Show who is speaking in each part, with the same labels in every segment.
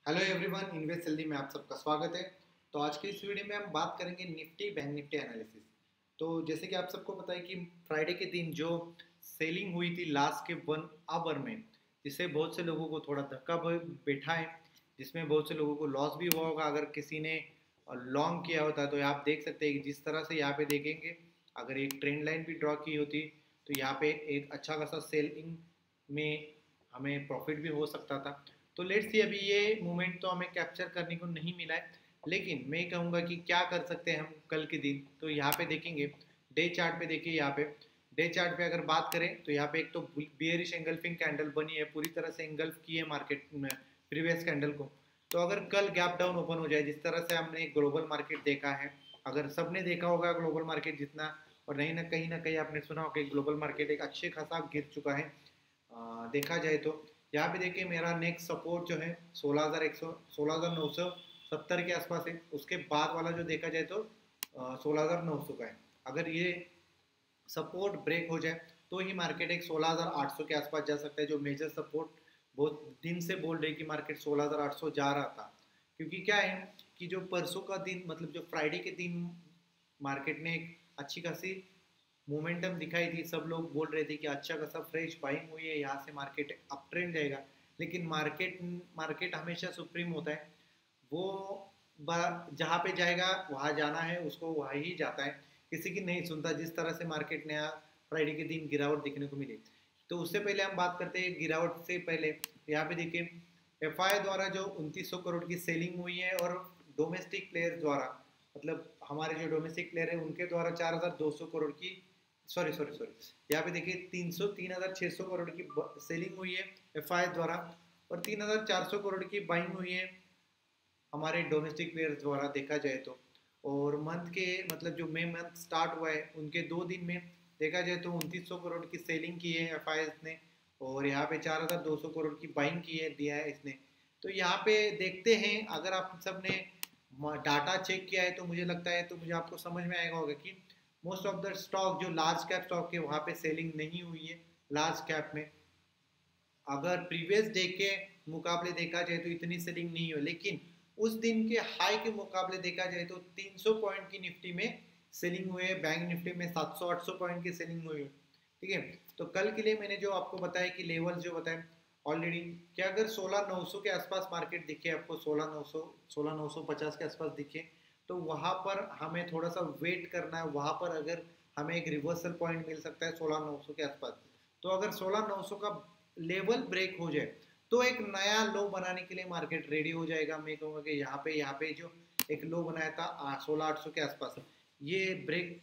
Speaker 1: Hello everyone, invest जल्दी में आप सबका स्वागत है। तो आज की इस वीडियो में हम बात करेंगे निफ्टी बैंक निफ्टी एनालिसिस। तो जैसे कि आप सबको पता है कि फ्राइडे के दिन जो सेलिंग हुई थी लास्ट के 1 आवर में, जिससे बहुत से लोगों को थोड़ा धक्का बैठा है, जिसमें बहुत से लोगों को लॉस भी हुआ होगा अगर किसी ने लॉन्ग किया होता। तो आप देख सकते हैं कि जिस तरह से यहाँ पे देखेंगे, अगर एक ट्रेंड लाइन भी ड्रॉ की होती तो यहाँ पे एक अच्छा खासा सेलिंग में हमें प्रॉफिट भी हो सकता था। तो लेट्स सी, अभी ये मोमेंट तो हमें कैप्चर करने को नहीं मिला है, लेकिन मैं कहूँगा कि क्या कर सकते हैं हम कल के दिन। तो यहाँ पे देखेंगे, डे चार्ट पे देखिए, यहाँ पे डे चार्ट पे अगर बात करें तो यहाँ पे एक तो बियरिश एंगल्फिंग कैंडल बनी है, पूरी तरह से एंगल्फ की है मार्केट में प्रीवियस कैंडल को। तो अगर कल गैप डाउन ओपन हो जाए, जिस तरह से हमने ग्लोबल मार्केट देखा है, अगर सबने देखा होगा ग्लोबल मार्केट जितना, और नहीं ना कहीं आपने सुना होगा कि ग्लोबल मार्केट एक अच्छे खासा गिर चुका है। देखा जाए तो यहाँ पे देखिए, मेरा नेक्स्ट सपोर्ट जो है 16,970 के आसपास है। उसके बाद वाला जो देखा जाए तो 16,900 का है। अगर ये सपोर्ट ब्रेक हो जाए तो ही मार्केट एक 16,800 के आसपास जा सकता है, जो मेजर सपोर्ट बहुत दिन से बोल रहे कि मार्केट 16,800 जा रहा था। क्योंकि क्या है कि जो परसों का दिन, मतलब जो फ्राइडे के दिन मार्केट ने एक अच्छी खासी मोमेंटम दिखाई थी, सब लोग बोल रहे थे कि अच्छा खासा फ्रेश बाइंग हुई है, यहाँ से मार्केट अप ट्रेंड जाएगा। लेकिन मार्केट मार्केट हमेशा सुप्रीम होता है, वो जहाँ पे जाएगा वहाँ जाना है उसको, वहाँ ही जाता है, किसी की नहीं सुनता। जिस तरह से मार्केट ने फ्राइडे के दिन गिरावट देखने को मिली। तो उससे पहले हम बात करते हैं गिरावट से पहले, यहाँ पे देखिए एफआई द्वारा जो 2900 करोड़ की सेलिंग हुई है, और डोमेस्टिक प्लेयर द्वारा, मतलब हमारे जो डोमेस्टिक प्लेयर है उनके द्वारा 4200 करोड़ की, सॉरी सॉरी सॉरी, यहाँ पे देखिए 3,600 करोड़ की सेलिंग हुई है एफआई द्वारा, और 3,400 करोड़ की बाइंग हुई है हमारे डोमेस्टिक प्लेयर्स द्वारा देखा जाए तो। और मंथ के, मतलब जो मई मंथ स्टार्ट हुआ है उनके 2 दिन में देखा जाए तो 2900 करोड़ की सेलिंग की है एफ ने, और यहाँ पे 4,200 करोड़ की बाइंग की है, दिया है इसने। तो यहाँ पे देखते हैं, अगर आप सब ने डाटा चेक किया है तो मुझे लगता है, तो मुझे आपको समझ में आएगा होगा कि मोस्ट ऑफ द स्टॉक जो लार्ज कैप स्टॉक है वहाँ पे सेलिंग नहीं हुई है लार्ज कैप में। अगर प्रीवियस डे के मुकाबले देखा जाए तो इतनी सेलिंग नहीं हो, लेकिन उस दिन के हाई के मुकाबले देखा जाए तो 300 पॉइंट की निफ्टी में सेलिंग हुई है, बैंक निफ्टी में 700-800 पॉइंट की सेलिंग हुई है। ठीक है। तो कल के लिए मैंने जो आपको बताया कि लेवल जो बताए ऑलरेडी, कि अगर 16,900 के आसपास मार्केट दिखे आपको, 16,900 16,950 के आसपास दिखे, तो वहां पर हमें थोड़ा सा वेट करना है। वहां पर अगर हमें एक रिवर्सल पॉइंट मिल सकता है 16,900 के आसपास, तो अगर 16,900 का लेवल ब्रेक हो जाए तो एक नया लो बनाने के लिए मार्केट रेडी हो जाएगा। मैं कहूँगा कि यहाँ पे जो एक लो बनाया था 16,800 के आसपास, ये ब्रेक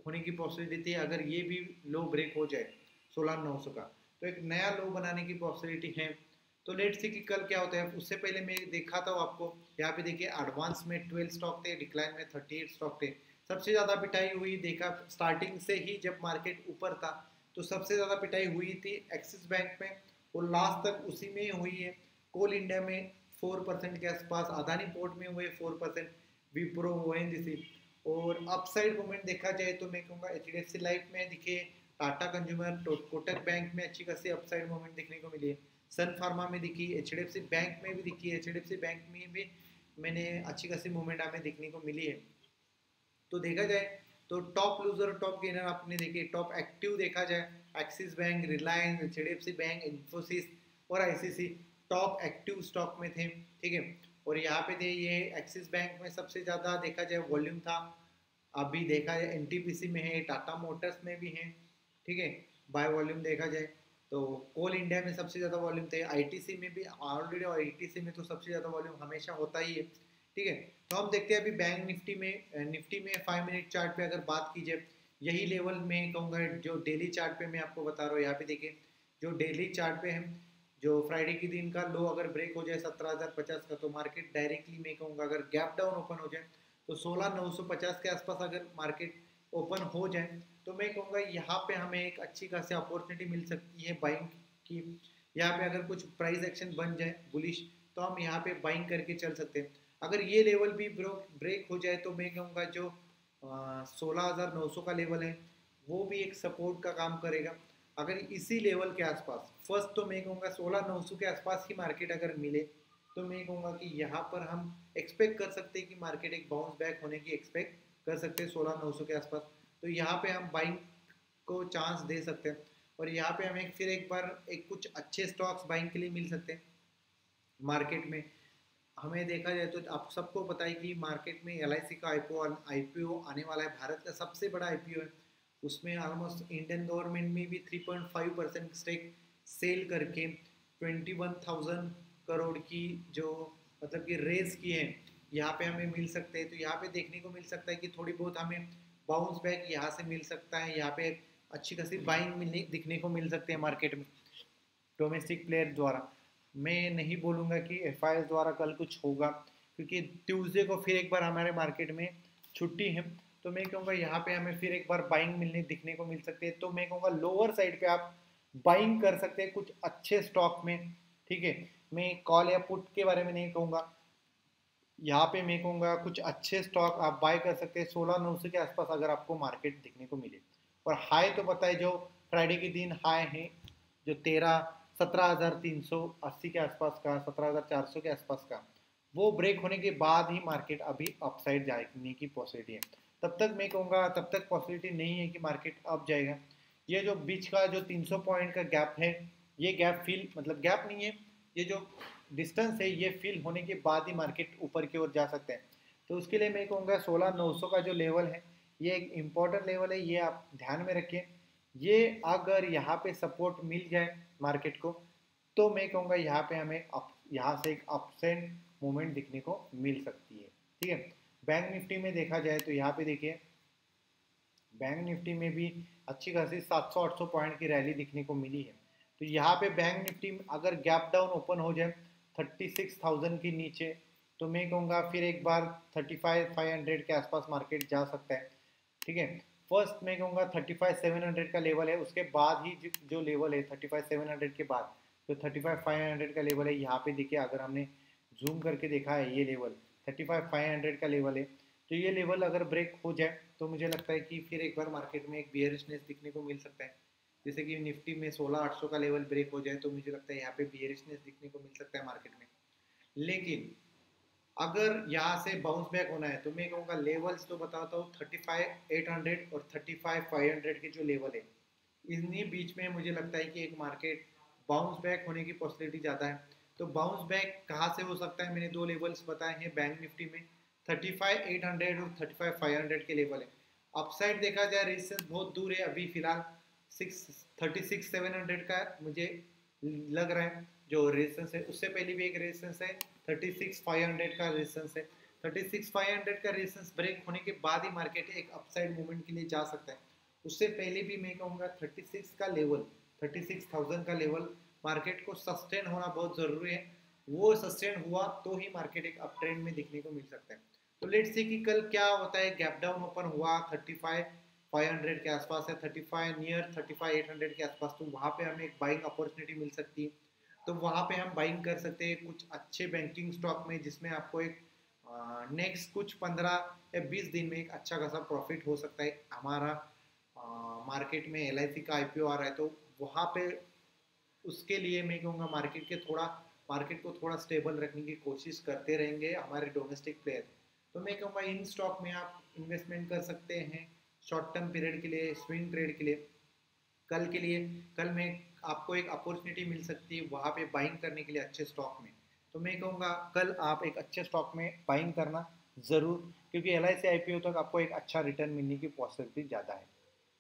Speaker 1: होने की पॉसिबिलिटी है। अगर ये भी लो ब्रेक हो जाए 16,900 का, तो एक नया लो बनाने की पॉसिबिलिटी है। तो लेट्स सी कि कल क्या होता है। उससे पहले मैं दिखाता हूँ आपको, यहाँ पे देखिए एडवांस में 12 स्टॉक थे, डिक्लाइन में 38 स्टॉक थे। सबसे ज़्यादा पिटाई हुई देखा स्टार्टिंग से ही, जब मार्केट ऊपर था तो सबसे ज़्यादा पिटाई हुई थी एक्सिस बैंक में, और लास्ट तक उसी में हुई है। कोल इंडिया में 4% के आसपास, अदानी पोर्ट में हुए 4%, विप्रो, ओएनजीसी। और अपसाइड मूवमेंट देखा जाए तो मैं कहूँगा एचडीएफसी लाइफ में दिखे, टाटा कंज्यूमर, कोटक बैंक में अच्छी खासी अपसाइड मूवमेंट देखने को मिली है, सन फार्मा में दिखी, एचडीएफसी बैंक में भी दिखी है, एचडीएफसी बैंक में भी मैंने अच्छी खासी मूवमेंट हमें देखने को मिली है। तो देखा जाए तो टॉप लूजर और टॉप गेनर आपने देखे, टॉप एक्टिव देखा जाए axis bank, Reliance, HDFC bank, Infosys और आईसीसी टॉप एक्टिव स्टॉक में थे। ठीक है। और यहाँ पे थे ये एक्सिस बैंक में सबसे ज़्यादा देखा जाए वॉल्यूम था। अभी देखा जाए एनटीपीसी में है, टाटा मोटर्स में भी है। ठीक है। बाय वॉल्यूम देखा जाए तो कोल इंडिया में सबसे ज़्यादा वॉल्यूम थे, आईटीसी में भी ऑलरेडी, और आईटीसी में तो सबसे ज़्यादा वॉल्यूम हमेशा होता ही है। ठीक है। तो हम देखते हैं अभी बैंक निफ्टी में 5 मिनट चार्ट पे अगर बात की जाए, यही लेवल में कहूँगा जो डेली चार्ट पे मैं आपको बता रहा हूँ। यहाँ पे देखिए, जो डेली चार्ट पे है, जो फ्राइडे के दिन का लो अगर ब्रेक हो जाए 17,050 का, तो मार्केट डायरेक्टली मैं कहूँगा अगर गैप डाउन ओपन हो जाए तो 16,950 के आसपास अगर मार्केट ओपन हो जाए, तो मैं कहूँगा यहाँ पे हमें एक अच्छी खासी अपॉर्चुनिटी मिल सकती है बाइंग की। यहाँ पे अगर कुछ प्राइस एक्शन बन जाए बुलिश, तो हम यहाँ पे बाइंग करके चल सकते हैं। अगर ये लेवल भी ब्रेक हो जाए तो मैं कहूँगा जो 16,900 का लेवल है वो भी एक सपोर्ट का काम करेगा। अगर इसी लेवल के आसपास, फर्स्ट तो मैं कहूँगा 16,900 के आसपास ही मार्केट अगर मिले, तो मैं कहूँगा कि यहाँ पर हम एक्सपेक्ट कर सकते हैं कि मार्केट एक बाउंस बैक होने की एक्सपेक्ट कर सकते हैं 16,900 के आसपास। तो यहाँ पे हम बाइंग को चांस दे सकते हैं और यहाँ पे हमें फिर एक बार एक कुछ अच्छे स्टॉक्स बाइंग के लिए मिल सकते हैं मार्केट में। हमें देखा जाए तो आप सबको पता है कि मार्केट में LIC का आईपीओ आने वाला है, भारत का सबसे बड़ा आईपीओ है। उसमें ऑलमोस्ट इंडियन गवर्नमेंट में भी 3.5% स्टेक सेल करके 21,000 करोड़ की जो मतलब कि रेस की है यहाँ पे हमें मिल सकते हैं। तो यहाँ पे देखने को मिल सकता है कि थोड़ी बहुत हमें बाउंस बैक यहाँ से मिल सकता है। यहाँ पे अच्छी खासी बाइंग मिलने दिखने को मिल सकते हैं मार्केट में डोमेस्टिक प्लेयर द्वारा। मैं नहीं बोलूँगा कि FIs द्वारा कल कुछ होगा, क्योंकि ट्यूसडे को फिर एक बार हमारे मार्केट में छुट्टी है। तो मैं कहूँगा यहाँ पे हमें फिर एक बार बाइंग मिलने दिखने को मिल सकती है। तो मैं कहूँगा लोअर साइड पे आप बाइंग कर सकते हैं कुछ अच्छे स्टॉक में, ठीक है। मैं कॉल या पुट के बारे में नहीं कहूँगा, यहाँ पे मैं कहूँगा कुछ अच्छे स्टॉक आप बाय कर सकते हैं 16,900 के आसपास अगर आपको मार्केट दिखने को मिले। और हाई तो पता है जो फ्राइडे के दिन हाई है जो 17,380 के आसपास का, 17,400 के आसपास का, वो ब्रेक होने के बाद ही मार्केट अभी अपसाइड जाने की पॉसिबिलिटी है। तब तक मैं कहूँगा तब तक पॉसिबिलिटी नहीं है कि मार्केट अप जाएगा। ये जो बीच का जो 300 पॉइंट का गैप है, ये गैप फिल मतलब गैप नहीं है, ये जो डिस्टेंस है ये फिल होने के बाद ही मार्केट ऊपर की ओर जा सकते हैं। तो उसके लिए मैं कहूँगा 16,900 का जो लेवल है ये एक इम्पॉर्टेंट लेवल है, ये आप ध्यान में रखें। ये अगर यहाँ पे सपोर्ट मिल जाए मार्केट को तो मैं कहूँगा यहाँ पे हमें यहाँ से एक अपसेंड मूवमेंट दिखने को मिल सकती है, ठीक है। बैंक निफ्टी में देखा जाए तो यहाँ पे देखिए बैंक निफ्टी में भी अच्छी खासी 700-800 पॉइंट की रैली दिखने को मिली है। तो यहाँ पे बैंक निफ्टी अगर गैप डाउन ओपन हो जाए 36,000 के नीचे तो मैं कहूँगा फिर एक बार 35,500 के आसपास मार्केट जा सकता है, ठीक है। फर्स्ट मैं कहूँगा 35,700 का लेवल है, उसके बाद ही जो लेवल है 35,700 के बाद जो 35,500 का लेवल है यहाँ पे देखिए अगर हमने जूम करके देखा है ये लेवल 35,500 का लेवल है। तो ये लेवल अगर ब्रेक हो जाए तो मुझे लगता है कि फिर एक बार मार्केट में एक बियरिशनेस दिखने को मिल सकता है। जैसे कि निफ्टी में 16,800 का लेवल ब्रेक हो जाए तो मुझे लगता है यहाँ पे बियरिशनेस दिखने को मिल सकता है मार्केट में। लेकिन अगर यहाँ से बाउंस बैक होना है तो मैं कहूँगा लेवल्स तो बताता हूँ 35,800 और 35,500 के जो लेवल है इन्हीं बीच में मुझे लगता है कि एक मार्केट बाउंस बैक होने की पॉसिबिलिटी ज़्यादा है। तो बाउंस बैक कहाँ से हो सकता है, मैंने दो लेवल्स बताए हैं बैंक निफ्टी में 35,800 और 35,500 के लेवल है। अपसाइड देखा जाए रेजिस्टेंस बहुत दूर है अभी फिलहाल 36,700 का मुझे लग रहा है जो रेजिस्टेंस है। उससे पहले भी एक रेजिस्टेंस है 36,500 का रेजिस्टेंस है। 36,500 का रेजिस्टेंस ब्रेक होने के बाद ही मार्केट एक अपसाइड मूवमेंट के लिए जा सकता है। उससे पहले भी मैं कहूँगा 36 का लेवल 36,000 का लेवल मार्केट को सस्टेन होना बहुत ज़रूरी है। वो सस्टेन हुआ तो ही मार्केट एक अप ट्रेंड में दिखने को मिल सकता है। तो लेट्स सी कि कल क्या होता है। गैप डाउन ओपन हुआ 35,500 के आसपास है, 35 नियर 35,800 के आसपास, तो वहाँ पे हमें एक बाइंग अपॉर्चुनिटी मिल सकती है। तो वहाँ पे हम बाइंग कर सकते हैं कुछ अच्छे बैंकिंग स्टॉक में जिसमें आपको एक नेक्स्ट कुछ 15 या 20 दिन में एक अच्छा खासा प्रॉफिट हो सकता है। हमारा मार्केट में LIC का IPO आ रहा है तो वहाँ पे उसके लिए मैं कहूँगा मार्केट को थोड़ा स्टेबल रखने की कोशिश करते रहेंगे हमारे डोमेस्टिक प्लेयर। तो मैं कहूँगा इन स्टॉक में आप इन्वेस्टमेंट कर सकते हैं शॉर्ट टर्म पीरियड के लिए, स्विंग ट्रेड के लिए। कल के लिए कल में आपको एक अपॉर्चुनिटी मिल सकती है वहाँ पे बाइंग करने के लिए अच्छे स्टॉक में। तो मैं कहूँगा कल आप एक अच्छे स्टॉक में बाइंग करना ज़रूर, क्योंकि LIC IPO तक आपको एक अच्छा रिटर्न मिलने की पॉसिबिलिटी ज़्यादा है।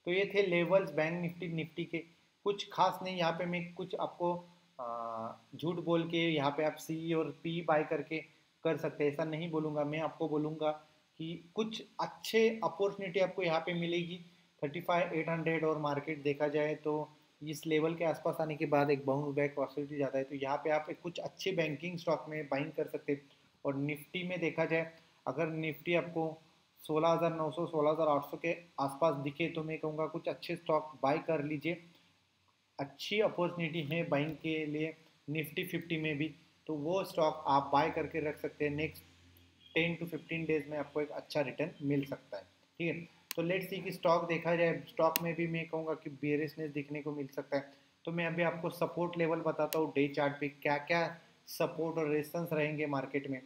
Speaker 1: तो ये थे लेवल्स बैंक निफ्टी के, कुछ खास नहीं। यहाँ पे मैं कुछ आपको झूठ बोल के यहाँ पे आप C और P बाय करके कर सकते हैं ऐसा नहीं बोलूँगा। मैं आपको बोलूँगा कि कुछ अच्छे अपॉर्चुनिटी आपको यहाँ पे मिलेगी 35,800 और मार्केट देखा जाए तो इस लेवल के आसपास आने के बाद एक बाउंस बैक पॉसिबिलिटी ज़्यादा है। तो यहाँ पे आप कुछ अच्छे बैंकिंग स्टॉक में बाइंग कर सकते हैं। और निफ्टी में देखा जाए अगर निफ्टी आपको 16,900 16,800 के आसपास दिखे तो मैं कहूँगा कुछ अच्छे स्टॉक बाय कर लीजिए। अच्छी अपॉर्चुनिटी है बाइंग के लिए निफ्टी 50 में भी, तो वो स्टॉक आप बाय करके रख सकते हैं। नेक्स्ट 10 to 15 डेज में आपको एक अच्छा रिटर्न मिल सकता है, ठीक है। तो लेट्स सी कि स्टॉक देखा जाए, स्टॉक में भी मैं कहूँगा कि बेरिशनेस दिखने को मिल सकता है। तो मैं अभी आपको सपोर्ट लेवल बताता हूँ डे चार्ट पे क्या क्या सपोर्ट और रेजिस्टेंस रहेंगे मार्केट में।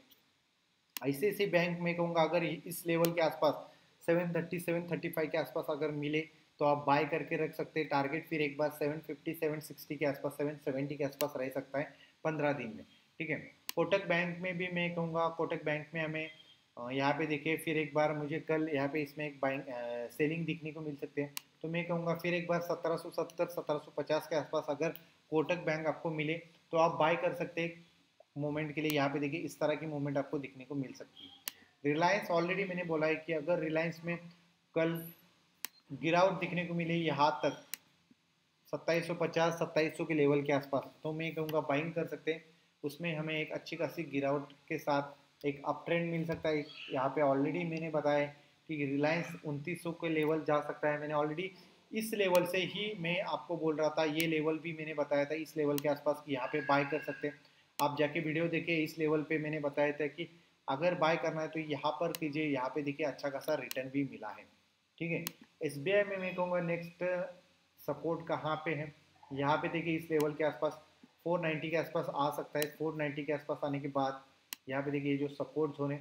Speaker 1: ICICI बैंक में कहूँगा अगर इस लेवल के आसपास 730 735 के आसपास अगर मिले तो आप बाय करके रख सकते हैं। टारगेट फिर एक बार 750 760 के आसपास 770 के आसपास रह सकता है 15 दिन में, ठीक है। कोटक बैंक में भी मैं कहूँगा, कोटक बैंक में हमें यहाँ पे देखिए फिर एक बार मुझे कल यहाँ पे इसमें एक बाइंग सेलिंग दिखने को मिल सकते हैं, तो मैं कहूँगा फिर एक बार 1770 1750 के आसपास अगर कोटक बैंक आपको मिले तो आप बाय कर सकते हैं मूवमेंट के लिए। यहाँ पे देखिए इस तरह की मूवमेंट आपको दिखने को मिल सकती है। रिलायंस ऑलरेडी मैंने बोला है कि अगर रिलायंस में कल गिरावट दिखने को मिले यहाँ तक 2750 2700 के लेवल के आसपास, तो मैं कहूँगा बाइंग कर सकते हैं। उसमें हमें एक अच्छी खासी गिरावट के साथ एक अप ट्रेंड मिल सकता है। यहाँ पे ऑलरेडी मैंने बताया कि रिलायंस 2900 के लेवल जा सकता है। मैंने ऑलरेडी इस लेवल से ही मैं आपको बोल रहा था, ये लेवल भी मैंने बताया था इस लेवल के आसपास कि यहाँ पे बाय कर सकते हैं। आप जाके वीडियो देखिए, इस लेवल पे मैंने बताया था कि अगर बाय करना है तो यहाँ पर कीजिए। यहाँ पे देखिए अच्छा खासा रिटर्न भी मिला है, ठीक है। SBI में मैं कहूँगा नेक्स्ट सपोर्ट कहाँ पे है, यहाँ पे देखिए इस लेवल के आसपास 490 के आसपास आ सकता है। 490 के आसपास आने के बाद यहाँ पे देखिए ये जो सपोर्ट जोन है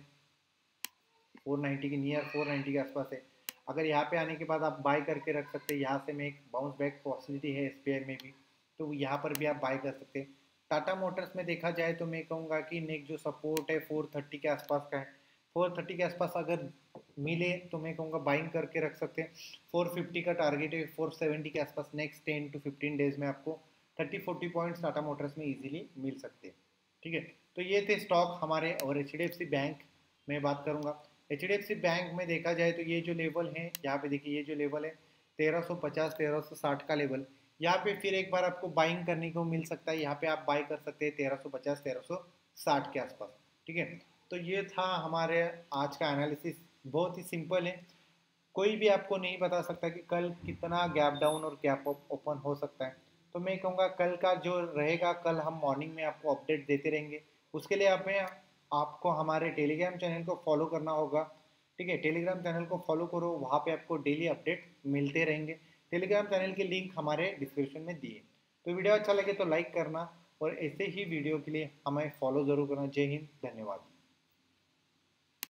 Speaker 1: 490 के नियर 490 के आसपास है। अगर यहाँ पे आने के बाद आप बाय करके रख सकते हैं। यहाँ से में एक बाउंस बैक पॉसिबिलिटी है SBI में भी, तो यहाँ पर भी आप बाय कर सकते हैं। टाटा मोटर्स में देखा जाए तो मैं कहूँगा कि नेक्स्ट जो सपोर्ट है 430 के आसपास का है। 430 के आसपास अगर मिले तो मैं कहूँगा बाइंग करके रख सकते हैं। 450 का टारगेट है 470 के आसपास। नेक्स्ट 10 to 15 डेज में आपको 30-40 पॉइंट्स टाटा मोटर्स में इजीली मिल सकते हैं, ठीक है। तो ये थे स्टॉक हमारे। और HDFC बैंक में बात करूँगा। HDFC बैंक में देखा जाए तो ये जो लेवल है यहाँ पे देखिए, ये जो लेवल है 1350 1360 का लेवल, यहाँ पे फिर एक बार आपको बाइंग करने को मिल सकता है। यहाँ पे आप बाय कर सकते हैं 1350 1360 के आसपास, ठीक है। तो ये था हमारे आज का एनालिसिस, बहुत ही सिंपल है। कोई भी आपको नहीं बता सकता कि कल कितना गैप डाउन और गैप अप ओपन हो सकता है। तो मैं कहूँगा कल का जो रहेगा, कल हम मॉर्निंग में आपको अपडेट देते रहेंगे। उसके लिए आपको हमारे टेलीग्राम चैनल को फॉलो करना होगा, ठीक है। टेलीग्राम चैनल को फॉलो करो, वहाँ पे आपको डेली अपडेट मिलते रहेंगे। टेलीग्राम चैनल के लिंक हमारे डिस्क्रिप्शन में दिए। तो वीडियो अच्छा लगे तो लाइक करना और ऐसे ही वीडियो के लिए हमें फॉलो ज़रूर करना। जय हिंद, धन्यवाद।